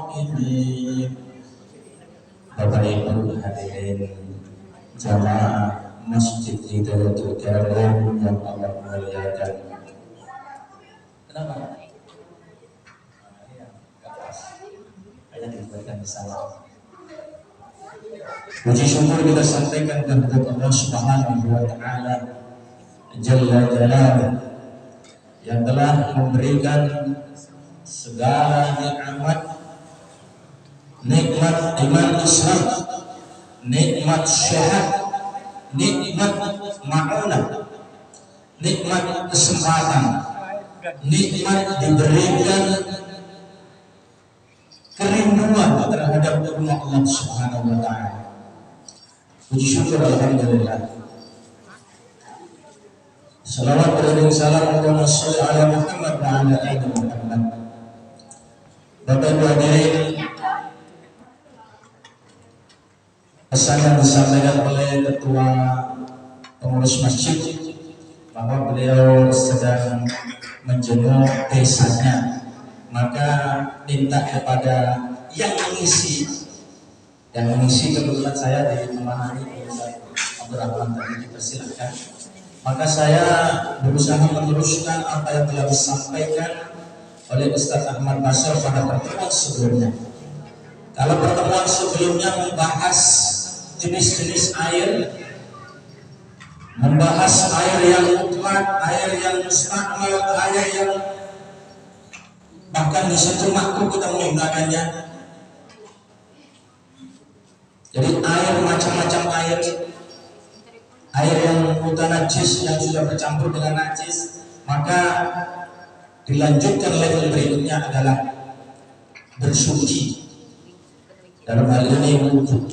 القائمين. Bapak Ibu hadirin jamaah Masjid Hidayatul Karim yang Allah muliakan. Kenapa? Ada dibuatkan salah. Puji syukur kita sampaikan kepada Allah Subhanahu wa Ta'ala Jalla Jalaluhu yang telah memberikan segala nikmat iman Islam, nikmat sehat, nikmat ma'unah, nikmat kesempatan, nikmat diberikan kerinduan terhadap Allah Subhanahu wa Ta'ala. Puji syukur alhamdulillah. Salawat beriring salam Allahumma sholli ala Muhammad wa ala ali Muhammad. Bapak Ibu hadirin, pesan yang disampaikan oleh Ketua Pengurus Masjid bahwa beliau sedang menjenguk desanya, maka minta kepada yang mengisi kebetulan saya ditemani oleh Abdurrahman tadi, dipersilakan. Maka saya berusaha meneruskan apa yang telah disampaikan oleh Ustaz Ahmad Basar pada pertemuan sebelumnya. Kalau pertemuan sebelumnya membahas jenis-jenis air, membahas air yang mutlak, air yang mustakmal, air yang bahkan bisa makruh kita menggunakannya. Jadi air, macam-macam air yang mutanajis, yang sudah bercampur dengan najis, maka dilanjutkan level berikutnya adalah bersuci. Dalam hal ini wudhu.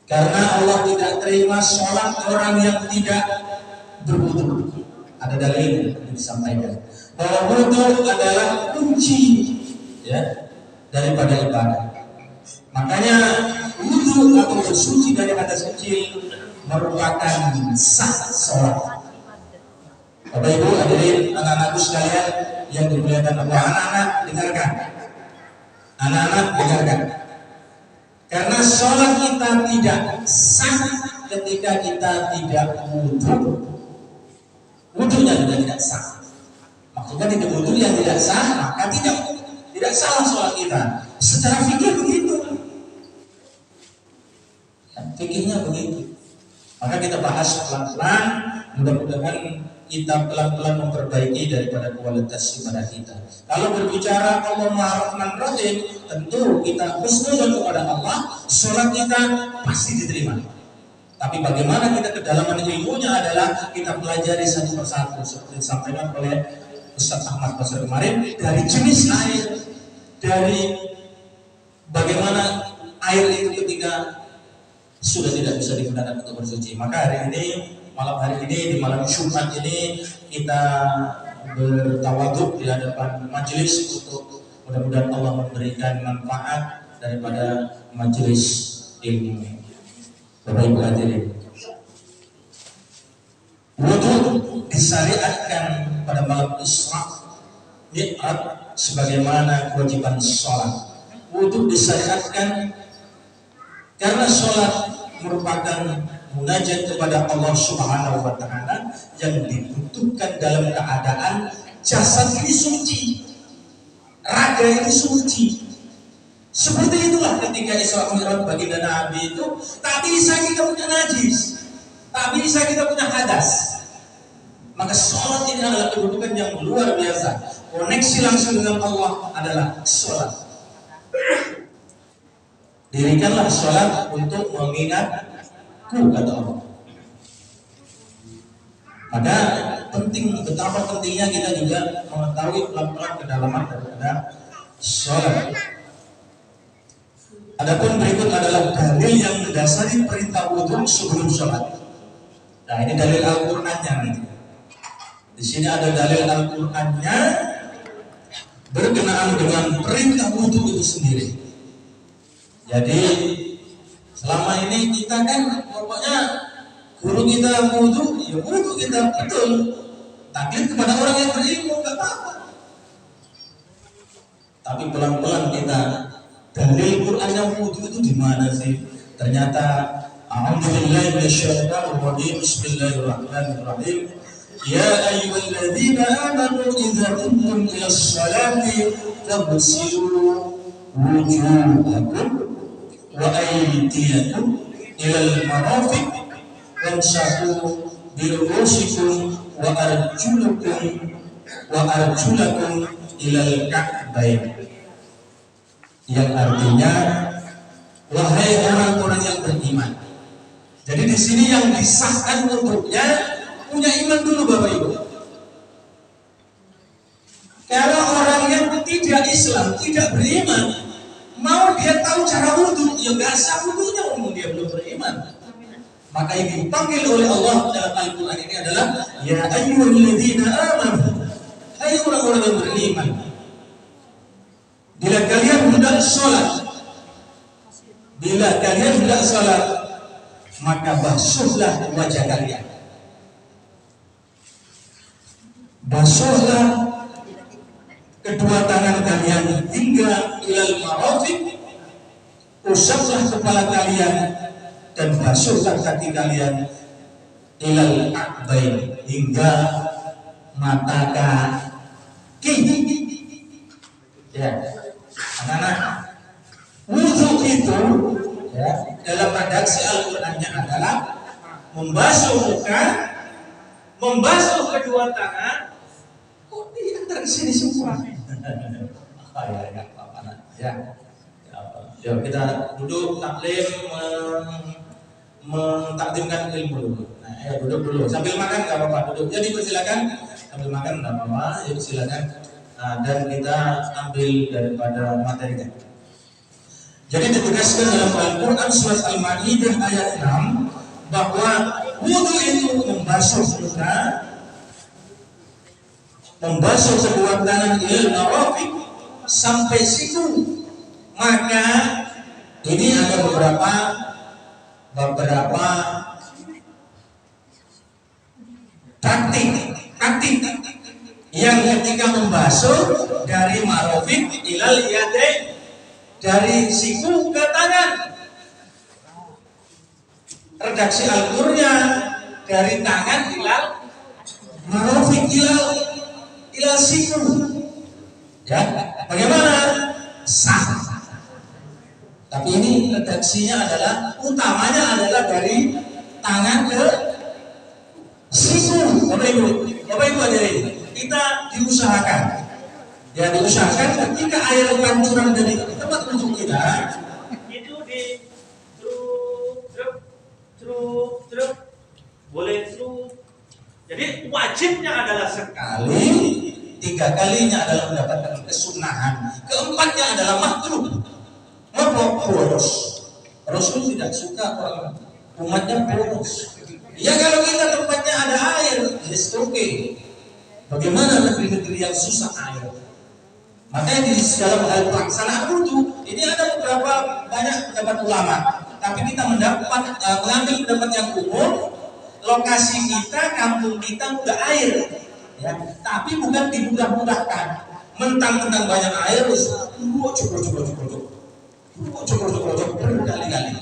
Karena Allah tidak terima sholat orang yang tidak berwudhu. Ada dalil yang disampaikan bahwa wudhu adalah kunci daripada ibadah. Makanya wudhu atau bersuci dari hadas kecil merupakan sah sholat. Bapak Ibu hadirin, anak-anakku sekalian yang dimuliakan Allah, anak-anak dengarkan. Anak-anak dengarkan. Karena sholat kita tidak sah ketika kita tidak wudhu. Wudhunya juga tidak sah. Maksudnya tidak wudhu yang tidak sah, maka tidak salah sholat kita. Secara fikih begitu. Fikihnya begitu. Maka kita bahas pelan-pelan, mudah-mudahan kita pelan-pelan memperbaiki daripada kualitas ibadah kita. Kalau berbicara Allah Maha Rahman Rahim, tentu kita husnuzon kepada Allah, sholat kita pasti diterima. Tapi bagaimana kita kedalaman ilmunya adalah kita pelajari satu persatu, seperti disampaikan oleh Ustaz Ahmad Basar kemarin, dari jenis air, dari bagaimana air itu ketika sudah tidak bisa digunakan untuk bersuci. Maka hari ini, malam hari ini, di malam Jumat ini, kita bertawaduk di hadapan majelis untuk mudah-mudahan Allah memberikan manfaat daripada majelis ilmu. Bapak Ibu hadirin, wudu disyariatkan pada malam Isra Mi'raj sebagaimana kewajiban sholat. Wudu disyariatkan karena sholat merupakan munajat kepada Allah Subhanahu wa Ta'ala yang dibutuhkan dalam keadaan jasad ini suci, raga ini suci. Seperti itulah ketika Isra Mi'raj baginda Nabi itu, tak bisa kita punya najis, tak bisa kita punya hadas. Maka sholat ini adalah kedudukan yang luar biasa. Koneksi langsung dengan Allah adalah sholat. Dirikanlah sholat untuk mengingatku, kata Allah. Maka betapa pentingnya kita juga mengetahui pelan-pelan kedalaman daripada sholat. Adapun berikut adalah dalil yang mendasari perintah wudhu sebelum sholat. Nah, ini dalil Al-Qur'annya nanti. Di sini ada dalil Al-Qur'annya berkenaan dengan perintah wudhu itu sendiri. Jadi selama ini kita kan pokoknya guru kita wudhu, ya wudhu kita betul. Taklid kepada orang yang berilmu, nggak apa-apa. Tapi pelan-pelan kita dalil Quran yang wudu itu di mana sih? Ternyata a'udzubillahi minasyaitonir rajim. Bismillahirrahmanirrahim. Ya ayyuhalladzina amanu idza qumtum ilas salati faghsilu wujuhakum wa aydiyakum ilal marafiq wamsahu bi ru'usikum wa arjulakum ilal ka'bayn. Yang artinya wahai orang-orang yang beriman. Jadi di sini yang disahkan untuknya punya iman dulu Bapak Ibu. Kalau orang yang tidak Islam, tidak beriman, mau dia tahu cara wudhu, ya nggak sah wudhunya, umum dia belum beriman. Maka yang dipanggil oleh Allah dalam Al-Quran ini adalah ya ayyuhalladzina amanu, hai orang-orang yang beriman. Bila kalian hendak sholat, maka basuhlah wajah kalian, basuhlah kedua tangan kalian hingga ilal marafiq, usaplah kepala kalian dan basuhlah kaki kalian ilal ka'bayn, hingga mata kaki. Ya, anak-anak, wudhu itu ya, dalam redaksi Al-Qur'annya adalah membasuh muka, membasuh kedua tangan. Kok diantar ke sini semua? Ya, kita duduk taklim, mentakdimkan ilmu dulu. Nah, ya duduk dulu. Sambil makan nggak apa-apa, duduk. Jadi silakan sambil makan nggak apa-apa. Yuk silakan. Dan kita ambil daripada materinya. Jadi ditegaskan dalam Al-Quran surat Al-Ma'idah ayat 6 bahwa wudhu itu membasuh muka, membasuh kedua tangan ilal marafiq sampai siku. Maka ini ada beberapa taktik yang ketika membasuh dari marafiq ilal yadain, dari siku ke tangan. Redaksi Al-Qur'an dari tangan ilal marafiq ilal siku. Ya, bagaimana? Sah. Tapi ini redaksinya adalah, utamanya adalah dari tangan ke siku. Bapak Ibu hadirin, kita diusahakan. Ya, diusahakan ketika air pancuran dari tempat wudhu kita itu di truk, boleh truk. Jadi wajibnya adalah sekali, 3 kalinya adalah mendapatkan kesunahan, keempatnya adalah makruh. Boros. Rasul tidak suka orang umatnya boros. Ya kalau kita tempatnya ada air, it's okay. Bagaimana negeri-negeri yang susah air? Makanya di dalam hal pelaksanaan wudhu ini ada beberapa banyak pendapat ulama. Tapi kita mengambil pendapat yang umum. Lokasi kita, kampung kita udah air, ya. Tapi bukan dimudah-mudahkan. Mentang-mentang banyak air, cukup berkali-kali.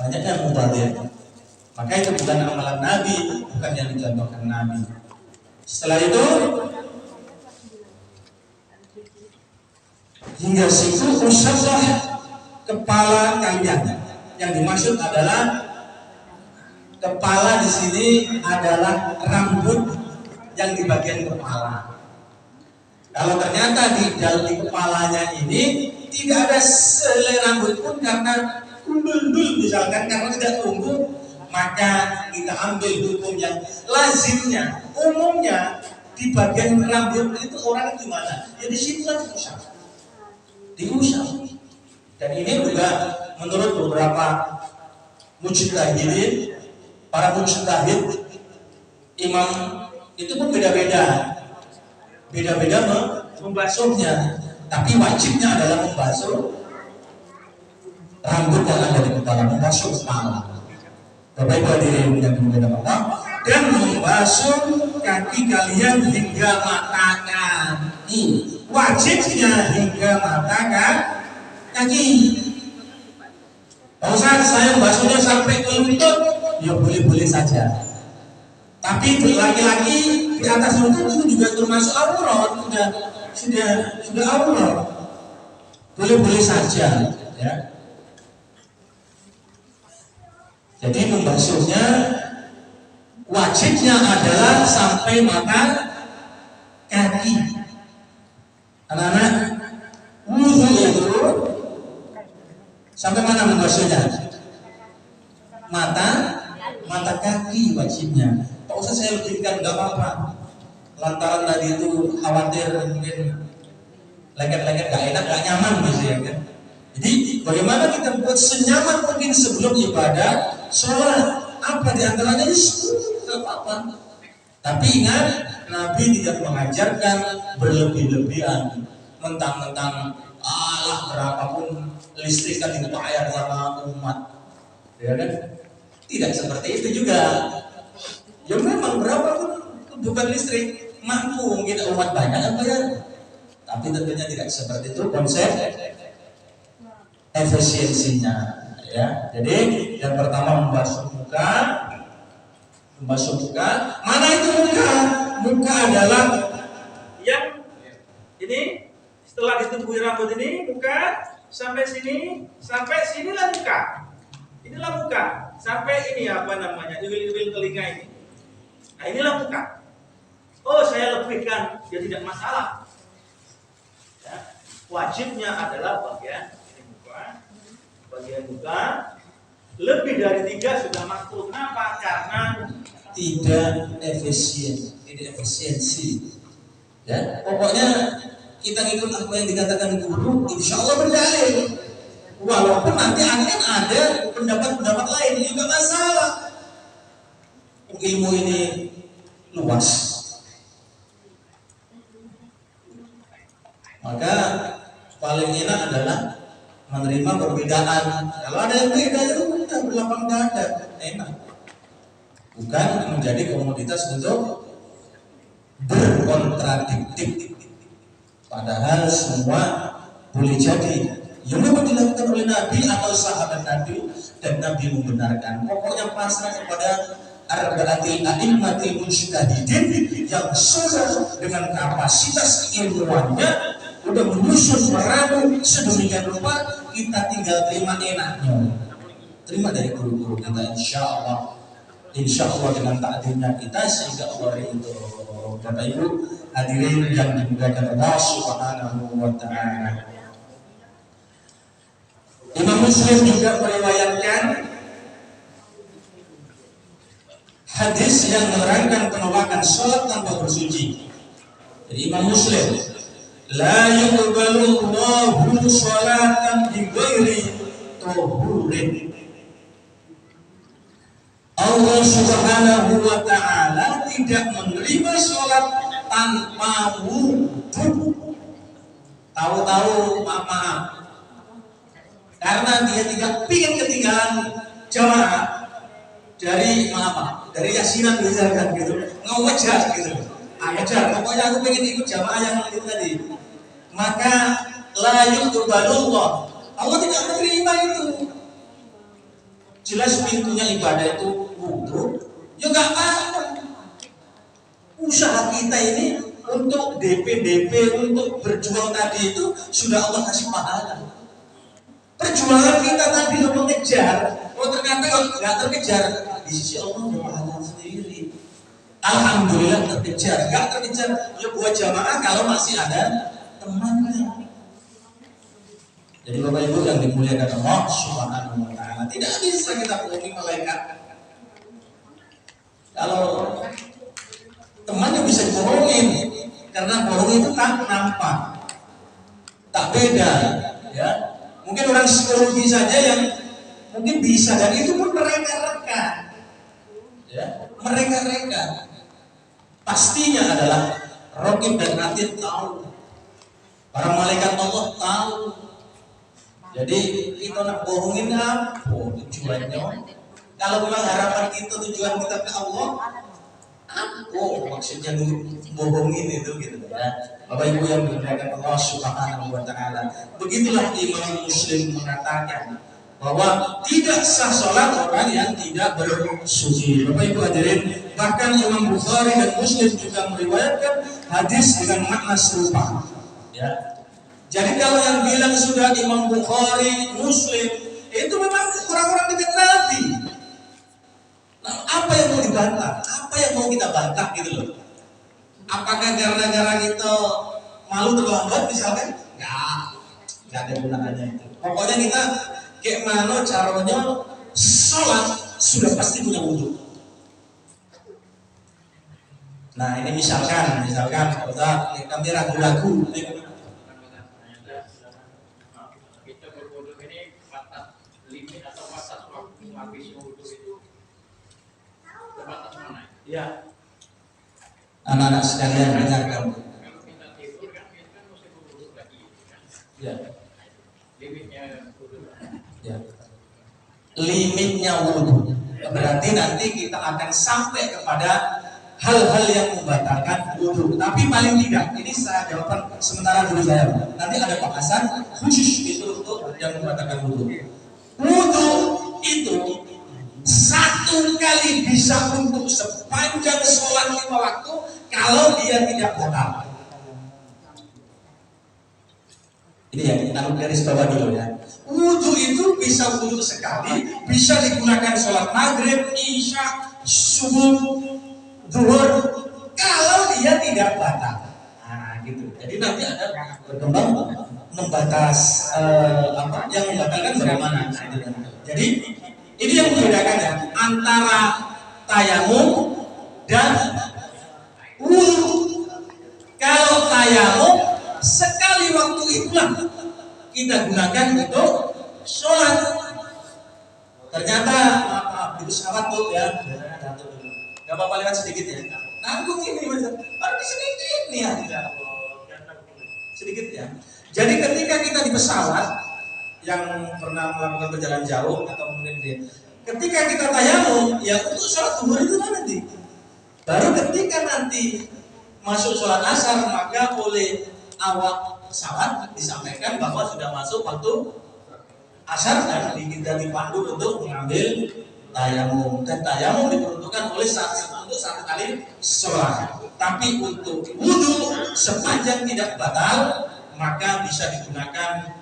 Banyak yang mubazir. Maka itu bukan amalan Nabi, bukan yang dicontohkan Nabi. Setelah itu hingga siku usaplah kepala kalian. Yang dimaksud adalah kepala di sini adalah rambut yang di bagian kepala. Kalau ternyata di kepalanya ini tidak ada selai rambut pun karena kundul-dul misalkan, karena tidak tumbuh, maka kita ambil hukum yang lazimnya, umumnya di bagian rambut itu orang gimana? Ya di situ kan diusap. Dan ini juga menurut beberapa mujtahidin, para mujtahid, imam itu pun beda-beda membasuhnya, tapi wajibnya adalah membasuh rambut yang ada di kepala, membasuh kepala. Bapak Ibu hadirin yang dimuliakan Allah, dan membasuh kaki kalian hingga mata kaki. wajibnya hingga mata kaki. Kalau saya baksonya sampai ke lutut, ya boleh-boleh saja. Tapi laki-laki di atas lutut itu juga termasuk aurat, sudah aurat. Boleh-boleh saja, ya. Jadi membasuhnya wajibnya adalah sampai mata kaki. Anak-anak, wudhu itu sampai mana membasuhnya? Mata kaki wajibnya. Tak usah saya lebihkan, nggak apa-apa. Lantaran tadi itu khawatir mungkin lengket-lengket nggak enak, nggak nyaman gitu ya kan. Jadi bagaimana kita buat senyaman mungkin sebelum ibadah sholat. Apa diantaranya nggak apa-apa. Tapi ingat, Nabi tidak mengajarkan berlebih-lebihan, mentang-mentang Allah berapapun listrik kan dibayar sama umat, ya kan? Tidak seperti itu juga. Ya memang berapapun bukan listrik mampu mungkin umat banyak yang bayar, tapi tentunya tidak seperti itu konsep efisiensinya, ya. Jadi yang pertama membasuh muka. Mana itu muka? Muka adalah yang ini setelah ditumbuhi rambut ini, muka sampai sinilah muka. Inilah muka sampai ini apa namanya, iwil-iwil telinga ini. Nah inilah muka. Oh saya lebihkan, ya tidak masalah. Ya. Wajibnya adalah bagian muka. Lebih dari 3 sudah makruh. Kenapa? Karena tidak efisiensi. Ya, pokoknya kita ngikut apa yang dikatakan guru, insya Allah berdalil. Walaupun nanti akan ada pendapat-pendapat lain, juga masalah. Ilmu ini luas, maka paling enak adalah menerima perbedaan. Kalau ada yang beda, ya udah berlapang dada, enak. Bukan menjadi komoditas untuk berkontradiktif. Padahal semua boleh jadi yang memang dilakukan oleh Nabi atau sahabat Nabi dan Nabi membenarkan. Pokoknya pasrah kepada arba'atil a'immatil mujtahidin yang sudah dengan kapasitas keilmuannya udah menyusun meramu sedemikian rupa, kita tinggal terima enaknya, terima dari guru-guru kita, insya Allah dengan takdirnya kita, sehingga Allah ridho. Bapak Ibu hadirin yang dimuliakan Allah Subhanahu wa Ta'ala, Imam Muslim juga meriwayatkan hadis yang menerangkan penolakan sholat tanpa bersuci. Jadi Imam Muslim, la yuqbalu Allahu sholatan bi ghairi tuhurin. Allah Subhanahu wa Ta'ala tidak menerima sholat tanpa wudhu. Tahu-tahu maaf, karena dia tidak ingin ketinggalan jamaah dari yasinan misalkan gitu, ngejar gitu. Ngejar, pokoknya aku pengen ikut jamaah yang itu tadi. Maka la yuqbalullah, Allah tidak menerima itu. Jelas pintunya ibadah itu wudhu, ya gak apa-apa. Usaha kita ini untuk DP, untuk berjuang tadi itu sudah Allah kasih pahala. Perjuangan kita tadi untuk mengejar, ternyata kalau nggak terkejar, di sisi Allah ada pahala sendiri. Alhamdulillah terkejar, nggak terkejar, ya buat jamaah kalau masih ada temannya. Jadi Bapak Ibu yang dimuliakan Allah Subhanahu wa Ta'ala, tidak bisa kita bohongi malaikat. Kalau temannya bisa dibohongin, karena bohong itu tak nampak, tak beda, ya. Mungkin orang psikologi saja yang mungkin bisa, dan itu pun mereka-reka, ya, mereka-reka. Pastinya adalah Raqib dan Atid tahu, para malaikat Allah tahu. Jadi kita nak bohongin apa tujuannya? Kalau memang harapan kita, tujuan kita ke Allah, Aku maksudnya bohongin itu gitu ya. Bapak Ibu yang dimuliakan Allah Subhanahu wa taala. Begitulah Imam Muslim mengatakan bahwa tidak sah sholat orang yang tidak bersuci. Bapak Ibu hadirin, bahkan Imam Bukhari dan Muslim juga meriwayatkan hadis dengan makna serupa. Ya. Jadi kalau yang bilang sudah Imam Bukhari, Muslim, itu memang orang-orang dekat Nabi. Nah, apa yang mau dibantah? Apa yang mau kita bantah gitu loh? Apakah gara-gara kita malu terlambat misalnya? Enggak ada gunanya itu. Pokoknya kita kayak mana caranya sholat sudah pasti punya wudhu. Nah ini misalkan kami ragu-ragu. Kita berwudhu ini batas limit atau batas waktu habis wudhu itu batas mana? Ya. Anak-anak sekalian dengarkan. Kalau kita tidur kan kita kan mesti berwudhu lagi. Ya. Limitnya wudhu. Ya. Limitnya wudhu. Berarti nanti kita akan sampai kepada hal-hal yang membatalkan wudhu. Tapi paling tidak, ini saya jawaban sementara dulu saya. Nanti ada bahasan khusus itu untuk yang membatalkan wudhu. Wudhu itu satu kali bisa untuk sepanjang sholat 5 waktu kalau dia tidak batal. Ini yang kita garis bawah dulu ya. Wudhu itu bisa wudhu sekali, bisa digunakan sholat maghrib, isya, subuh, zuhur, kalau dia tidak batal. Nah gitu. Jadi nanti ada berkembang membatas apa yang membatalkan bagaimana. Jadi ini yang membedakan ya antara tayamum dan wudhu. Kalau tayamum sekali waktu itulah kita gunakan untuk sholat. Ternyata di pesawat tuh ya, gak apa-apa lewat sedikit ya. Nanggung ini mas, baru sedikit nih ya, sedikit ya. Jadi ketika kita di pesawat yang pernah melakukan perjalanan jauh atau mungkin dia, ketika kita tayamum ya untuk sholat zuhur itu nanti. Baru ketika nanti masuk sholat asar maka oleh awak pesawat disampaikan bahwa sudah masuk waktu asar dan kita dipandu untuk mengambil tayamum. Dan tayamum diperuntukkan oleh untuk satu kali sholat. Tapi untuk wudhu sepanjang tidak batal maka bisa digunakan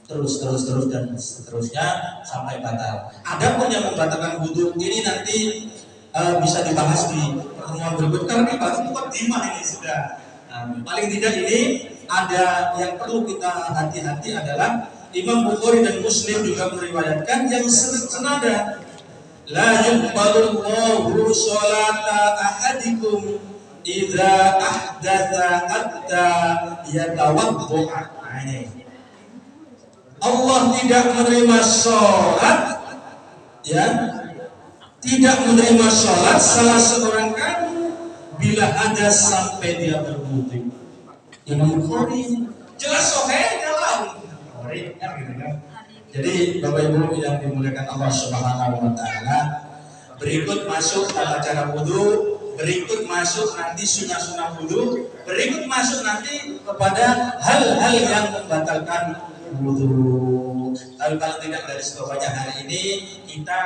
terus dan seterusnya sampai batal. Adapun yang membatalkan wudhu ini nanti bisa dibahas di pertemuan berikutnya. Karena kita bahas mukadimah ini sudah. Paling tidak ini ada yang perlu kita hati-hati adalah Imam Bukhari dan Muslim juga meriwayatkan yang senada. La yuqbalullahu sholata ahadikum idza ahdatha hatta yatawadda. Allah tidak menerima sholat, ya, tidak menerima sholat salah seorang kamu bila ada sampai dia berwudu. Imam Bukhari jelas sahih jalan. Jadi Bapak Ibu yang dimuliakan Allah Subhanahu wa taala, berikut masuk tata cara wudu, berikut masuk nanti sunah-sunah wudu, berikut masuk nanti kepada hal-hal yang membatalkan wudu. Tapi kalau tidak dari sebabnya hari ini kita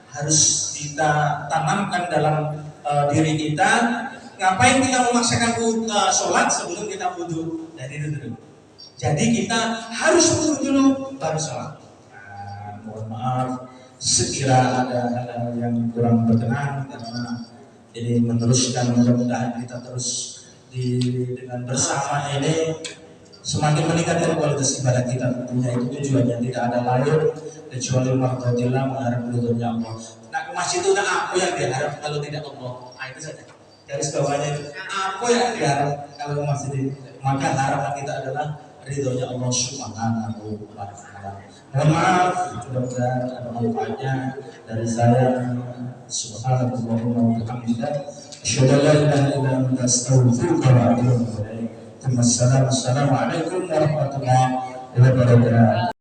harus kita tanamkan dalam diri kita. Ngapain kita memaksakan sholat sebelum kita wudu? Dan itu dulu. Jadi kita harus wudu dulu baru sholat. Mohon maaf sekira ada hal-hal yang kurang berkenan karena ini meneruskan, mudah-mudahan kita terus dengan bersama ini semakin meningkatkan kualitas ibadah kita. Tentunya itu tujuannya tidak ada lain kecuali marhatillah, mengharap ridhonya Allah. Nah ke masjid itu apa yang diharap kalau tidak Allah? Nah itu saja. Garis bawahnya itu apa yang diharap kalau ke masjid ini? Maka harapan kita adalah ridhonya Allah Subhanahu wa taala. Mohon maaf, mudah-mudahan ada manfaatnya dari saya. Subhanallahumma wa bihamdika asyhadu an la ilaha illa anta astaghfiruka wa atubu ilaik. Assalamualaikum warahmatullahi wabarakatuh.